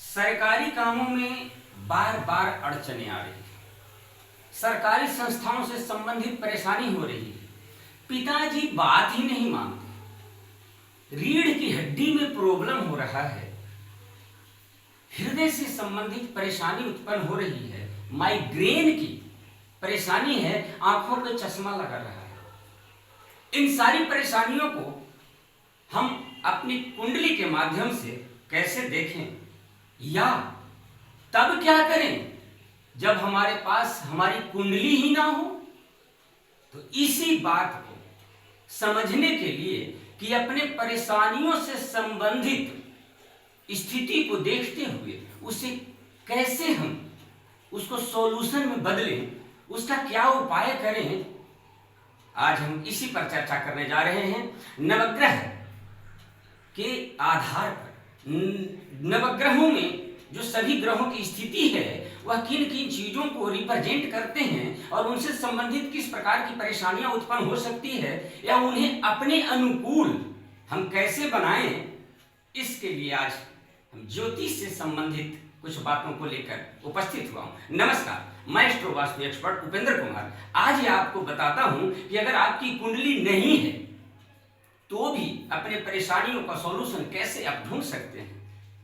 सरकारी कामों में बार बार अड़चने आ रही है। सरकारी संस्थाओं से संबंधित परेशानी हो रही है। पिताजी बात ही नहीं मानते। रीढ़ की हड्डी में प्रॉब्लम हो रहा है। हृदय से संबंधित परेशानी उत्पन्न हो रही है। माइग्रेन की परेशानी है। आंखों पे चश्मा लगा रहा है। इन सारी परेशानियों को हम अपनी कुंडली के माध्यम से कैसे देखें, या तब क्या करें जब हमारे पास हमारी कुंडली ही ना हो। तो इसी बात को समझने के लिए कि अपने परेशानियों से संबंधित स्थिति को देखते हुए उसे कैसे हम उसको सॉल्यूशन में बदलें, उसका क्या उपाय करें, आज हम इसी पर चर्चा करने जा रहे हैं। नवग्रह के आधार पर नवग्रहों में जो सभी ग्रहों की स्थिति है वह किन किन चीजों को रिप्रेजेंट करते हैं और उनसे संबंधित किस प्रकार की परेशानियां उत्पन्न हो सकती है, या उन्हें अपने अनुकूल हम कैसे बनाएं, इसके लिए आज हम ज्योतिष से संबंधित कुछ बातों को लेकर उपस्थित हुआ हूं। नमस्कार, मैं एस्ट्रो वास्तु एक्सपर्ट उपेंद्र कुमार। आज ये आपको बताता हूं कि अगर आपकी कुंडली नहीं है तो भी अपने परेशानियों का सॉल्यूशन कैसे आप ढूंढ सकते हैं,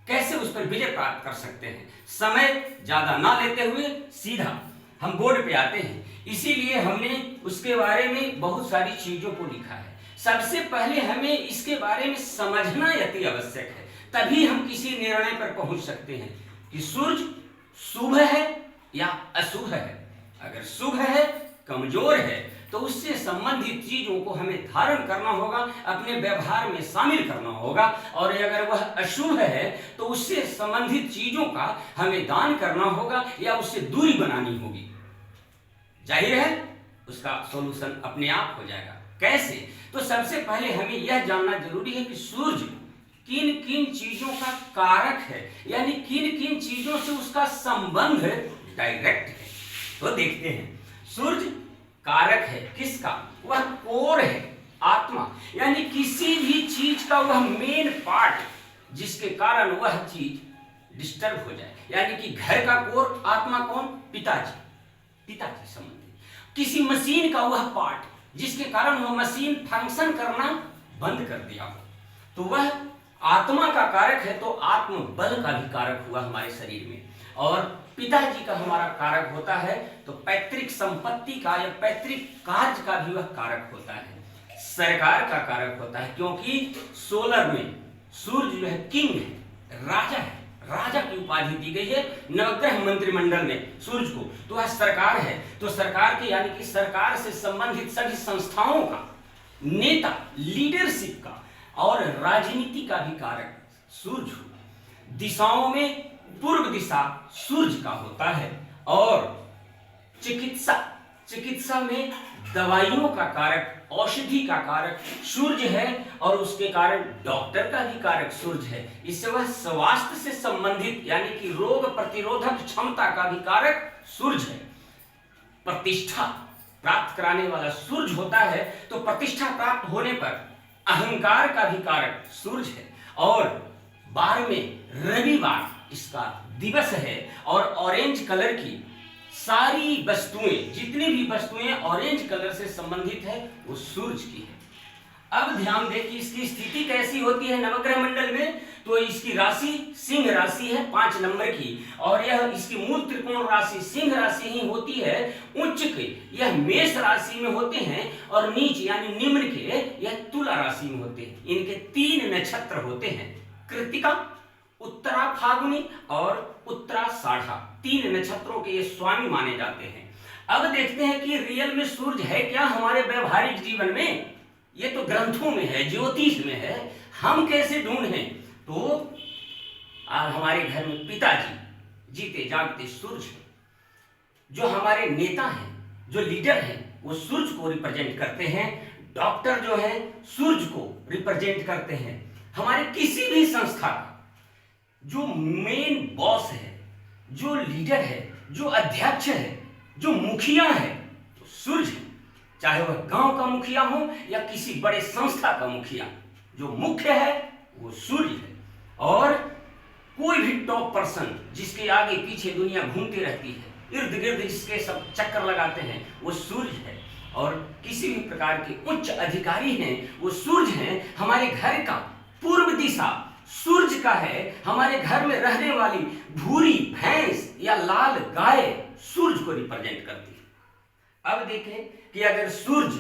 कैसे उस पर विजय प्राप्त कर सकते हैं। समय ज्यादा ना लेते हुए सीधा हम बोर्ड पे आते हैं। इसीलिए हमने उसके बारे में बहुत सारी चीजों को लिखा है। सबसे पहले हमें इसके बारे में समझना अति आवश्यक है, तभी हम किसी निर्णय पर पहुंच सकते हैं कि सूर्य शुभ है या अशुभ है। अगर शुभ है, कमजोर है, तो उससे संबंधित चीजों को हमें धारण करना होगा, अपने व्यवहार में शामिल करना होगा। और अगर वह अशुभ है तो उससे संबंधित चीजों का हमें दान करना होगा या उससे दूरी बनानी होगी। जाहिर है उसका सॉल्यूशन अपने आप हो जाएगा। कैसे? तो सबसे पहले हमें यह जानना जरूरी है कि सूर्य किन किन चीजों का कारक है, यानी किन किन चीजों से उसका संबंध डायरेक्ट है। तो देखते हैं, सूर्य कारक है किसका? वह कोर है, आत्मा, यानी किसी भी चीज का वह मेन पार्ट जिसके कारण वह चीज डिस्टर्ब हो जाए। यानी कि घर का कोर, आत्मा कौन? पिताजी, पिताजी संबंधित। किसी मशीन का वह पार्ट जिसके कारण वह मशीन फंक्शन करना बंद कर दिया हो, तो वह आत्मा का कारक है। तो आत्म बल का भी कारक हुआ हमारे शरीर में। और पिताजी का हमारा कारक होता है तो पैतृक संपत्ति का या पैतृक कार्य का भी वह कारक होता है। सरकार का कारक होता है, क्योंकि सोलर में सूर्य जो है किंग है, राजा है, राजा की उपाधि दी गई है नवग्रह मंत्रिमंडल में सूर्य को। तो वह सरकार है। तो सरकार के यानी कि सरकार से संबंधित सभी संस्थाओं का, नेता, लीडरशिप का और राजनीति का भी कारक सूर्य। दिशाओं में पूर्व दिशा सूर्य का होता है। और चिकित्सा में दवाइयों का कारक, औषधि का कारक सूर्य है। और उसके कारण डॉक्टर का भी कारक सूर्य है। इससे वह स्वास्थ्य से संबंधित यानी कि रोग प्रतिरोधक क्षमता का भी कारक सूर्य है। प्रतिष्ठा प्राप्त कराने वाला सूर्य होता है। तो प्रतिष्ठा प्राप्त होने पर अहंकार का भी कारक सूर्य है। और 12वें रविवार इसका दिवस है। और ऑरेंज कलर की सारी वस्तुएं, जितनी भी वस्तुएं ऑरेंज कलर से संबंधित है, वो सूर्य की है। अब ध्यान दें कि इसकी स्थिति कैसी होती है नवग्रह मंडल में। तो इसकी राशि सिंह राशि है 5 नंबर की, और यह इसकी मूल त्रिकोण राशि सिंह राशि ही होती है। उच्च के यह मेष राशि में होते हैं और नीच यानी निम्न के यह तुला राशि में होते हैं। इनके 3 नक्षत्र होते हैं, कृतिका, उत्तरा फाल्गुनी और उत्तराषाढ़ा। 3 नक्षत्रों के ये स्वामी माने जाते हैं। अब देखते हैं कि रियल में सूर्य है क्या हमारे व्यवहारिक जीवन में। ये तो ग्रंथों में है, ज्योतिष में है, हम कैसे ढूंढें? तो हमारे घर में पिताजी जीते जागते सूर्य है। जो हमारे नेता हैं, जो लीडर हैं, वो सूर्य को रिप्रेजेंट करते हैं। डॉक्टर जो है सूर्य को रिप्रेजेंट करते हैं। हमारे किसी भी संस्था का जो मेन बॉस है, जो लीडर है, जो अध्यक्ष है, जो मुखिया है, तो सूर्य है। चाहे वह गांव का मुखिया हो या किसी बड़े संस्था का मुखिया, जो मुख्य है वो सूर्य है। और कोई भी टॉप पर्सन जिसके आगे पीछे दुनिया घूमती रहती है, इर्द गिर्द जिसके सब चक्कर लगाते हैं, वो सूर्य है। और किसी भी प्रकार के उच्च अधिकारी हैं, वो सूर्य हैं। हमारे घर का पूर्व दिशा सूर्य का है। हमारे घर में रहने वाली भूरी भैंस या लाल गाय सूर्य को रिप्रेजेंट करती है। अब देखें कि अगर सूर्य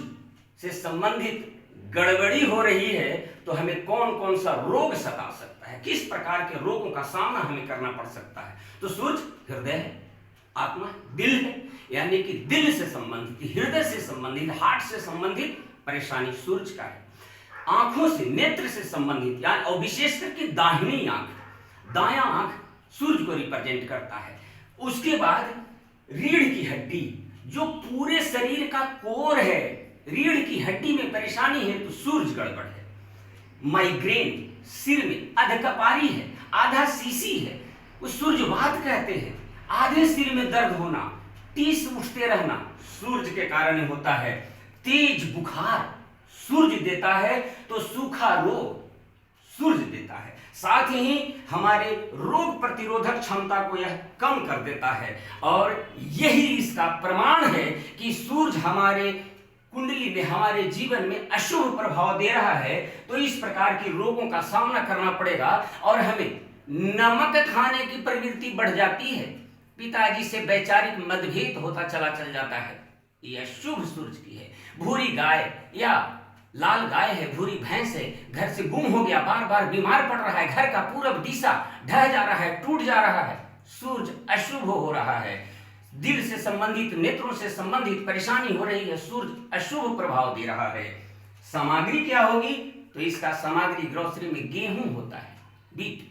से संबंधित गड़बड़ी हो रही है तो हमें कौन कौन सा रोग सता सकता है, किस प्रकार के रोगों का सामना हमें करना पड़ सकता है। तो सूर्य हृदय है, आत्मा दिल है, यानी कि दिल से संबंधित, हृदय से संबंधित, हार्ट से संबंधित परेशानी सूर्य का है। आंखों से, नेत्र से संबंधित, यानी और विशेष करके दाहिनी आंख, दायां आंख सूर्य को रिप्रेजेंट करता है। उसके बाद रीढ़ की हड्डी जो पूरे शरीर का कोर है, रीढ़ की हड्डी में परेशानी है तो सूर्य गड़बड़ है। माइग्रेन, सिर में अधकपारी है, आधा सीसी है, वो सूर्यवात कहते हैं। आधे सिर में दर्द होना, टीस उठते रहना सूर्य के कारण होता है। तेज बुखार सूर्य देता है, तो सूखा रोग सूर्य देता है। साथ ही हमारे रोग प्रतिरोधक क्षमता को यह कम कर देता है। और यही इसका प्रमाण है कि सूर्य हमारे कुंडली में, हमारे जीवन में अशुभ प्रभाव दे रहा है, तो इस प्रकार के रोगों का सामना करना पड़ेगा। और हमें नमक खाने की प्रवृत्ति बढ़ जाती है, पिताजी से वैचारिक मतभेद होता चल जाता है, यह शुभ सूर्य की है। भूरी गाय या लाल गाय है, भूरी भैंस है, घर से गुम हो गया, बार बार बीमार पड़ रहा है, घर का पूरब दिशा ढह जा रहा है, टूट जा रहा है, सूर्य अशुभ हो रहा है। दिल से संबंधित, नेत्रों से संबंधित परेशानी हो रही है, सूर्य अशुभ प्रभाव दे रहा है। सामग्री क्या होगी, तो इसका सामग्री ग्रोसरी में गेहूं होता है, बीट,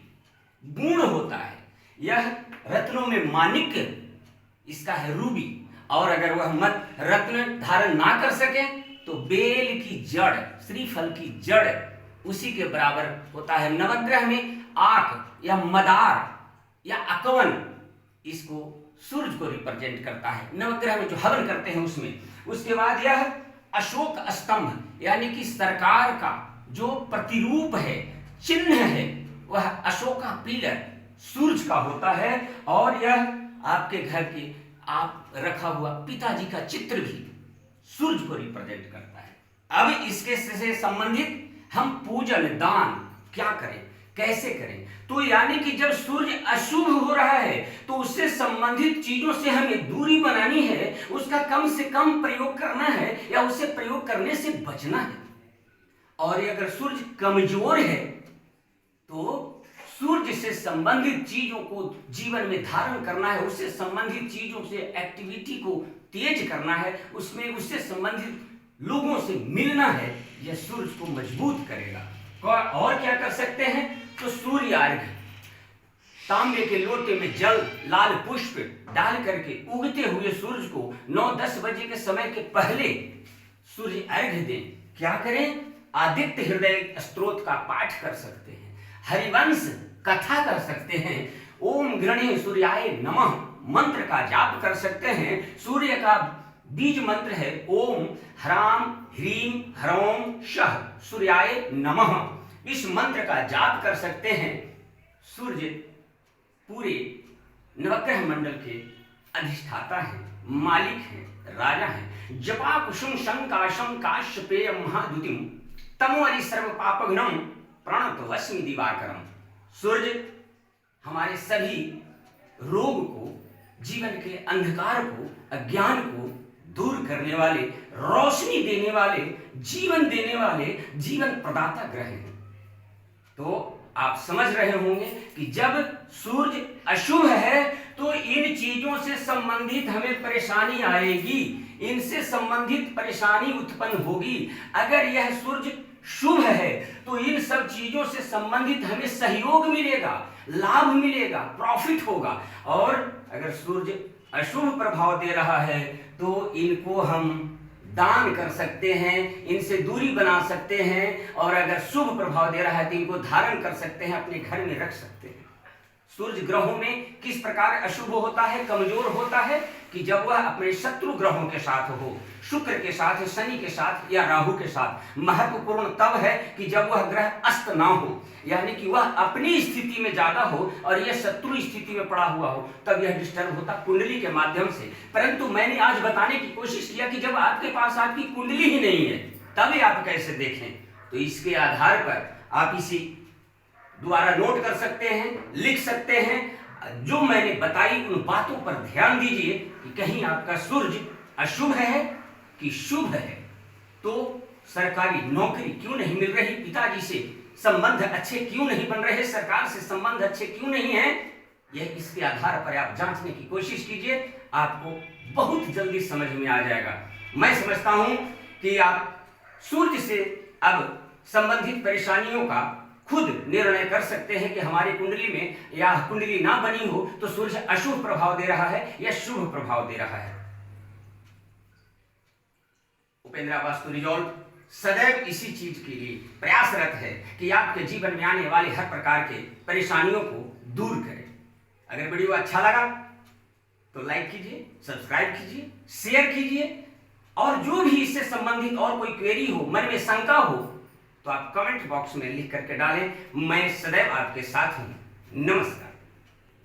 गुण होता है, यह रत्नों में माणिक्य इसका है रूबी। और अगर वह मत रत्न धारण ना कर सके तो बेल की जड़, श्रीफल की जड़ उसी के बराबर होता है। नवग्रह में आक या मदार या अकवन इसको सूर्य को रिप्रेजेंट करता है, नवग्रह में जो हवन करते हैं उसमें। उसके बाद यह अशोक स्तंभ यानी कि सरकार का जो प्रतिरूप है, चिन्ह है, वह अशोका पिलर सूर्य का होता है। और यह आपके घर के आप रखा हुआ पिताजी का चित्र भी सूर्य को रिप्रेजेंट करता है। अब इसके से संबंधित हम पूजन, दान क्या करें, कैसे करें, तो यानी कि जब सूर्य अशुभ हो रहा है तो उससे संबंधित चीजों से हमें दूरी बनानी है, उसका कम से कम प्रयोग करना है या उसे प्रयोग करने से बचना है। और अगर सूर्य कमजोर है तो सूर्य से संबंधित चीजों को जीवन में धारण करना है, उससे संबंधित चीजों से एक्टिविटी को तेज करना है, उसमें उससे संबंधित लोगों से मिलना है, यह सूर्य को मजबूत करेगा। और क्या कर सकते हैं, तो सूर्य अर्घ्य, तांबे के लोटे में जल, लाल पुष्प डाल करके उगते हुए सूर्य को 9-10 बजे के समय के पहले सूर्य अर्घ्य दें। क्या करें, आदित्य हृदय स्तोत्र का पाठ कर सकते हैं, हरिवंश कथा कर सकते हैं, ओम गृणे सूर्याय नमः मंत्र का जाप कर सकते हैं। सूर्य का बीज मंत्र है ओम ह्राम ह्रीम ह्रौम शः सूर्याय नमः, इस मंत्र का जाप कर सकते हैं। सूर्य पूरे नवग्रह मंडल के अधिष्ठाता है, मालिक है, राजा है। जपा कुसुम संकाशम काश्यपेय महाद्युतिम तमोरि सर्व पापघ्नम प्रणत वस्मि दिवाकरम। सूर्य हमारे सभी रोग को, जीवन के अंधकार को, अज्ञान को दूर करने वाले, रोशनी देने वाले, जीवन देने वाले, जीवन प्रदाता ग्रह हैं। तो आप समझ रहे होंगे कि जब सूर्य अशुभ है तो इन चीजों से संबंधित हमें परेशानी आएगी, इनसे संबंधित परेशानी उत्पन्न होगी। अगर यह सूर्य शुभ है तो इन सब चीजों से संबंधित हमें सहयोग मिलेगा, लाभ मिलेगा, प्रॉफिट होगा। और अगर सूर्य अशुभ प्रभाव दे रहा है तो इनको हम दान कर सकते हैं, इनसे दूरी बना सकते हैं। और अगर शुभ प्रभाव दे रहा है तो इनको धारण कर सकते हैं, अपने घर में रख सकते हैं। सूर्य ग्रहों में किस प्रकार अशुभ होता है, कमजोर होता है कि जब वह अपने शत्रु ग्रहों के साथ हो, शुक्र के साथ, शनि के साथ या राहु के साथ। महत्वपूर्ण तब है कि जब वह ग्रह अस्त ना हो, यानी कि वह अपनी स्थिति में ज्यादा हो और यह शत्रु स्थिति में पड़ा हुआ हो, तब यह डिस्टर्ब होता कुंडली के माध्यम से। परंतु मैंने आज बताने की कोशिश किया कि जब आपके पास आपकी कुंडली ही नहीं है तभी आप कैसे देखें। तो इसके आधार पर आप इसी द्वारा नोट कर सकते हैं, लिख सकते हैं। जो मैंने बताई उन बातों पर ध्यान दीजिए कि कहीं आपका सूर्य अशुभ है कि शुभ है, तो सरकारी नौकरी क्यों नहीं मिल रही, पिताजी से संबंध अच्छे क्यों नहीं बन रहे, सरकार से संबंध अच्छे क्यों नहीं है, यह इसके आधार पर आप जांचने की कोशिश कीजिए, आपको बहुत जल्दी समझ में आ जाएगा। मैं समझता हूं कि आप सूर्य से अब संबंधित परेशानियों का खुद निर्णय कर सकते हैं कि हमारी कुंडली में या कुंडली ना बनी हो तो सूर्य अशुभ प्रभाव दे रहा है या शुभ प्रभाव दे रहा है। उपेंद्रा वास्तु रिजॉल्व सदैव इसी चीज के लिए प्रयासरत है कि आपके जीवन में आने वाले हर प्रकार के परेशानियों को दूर करे। अगर वीडियो अच्छा लगा तो लाइक कीजिए, सब्सक्राइब कीजिए, शेयर कीजिए, और जो भी इससे संबंधित और कोई क्वेरी हो, मन में शंका हो, तो आप कमेंट बॉक्स में लिख करके डालें। मैं सदैव आपके साथ हूं। नमस्कार।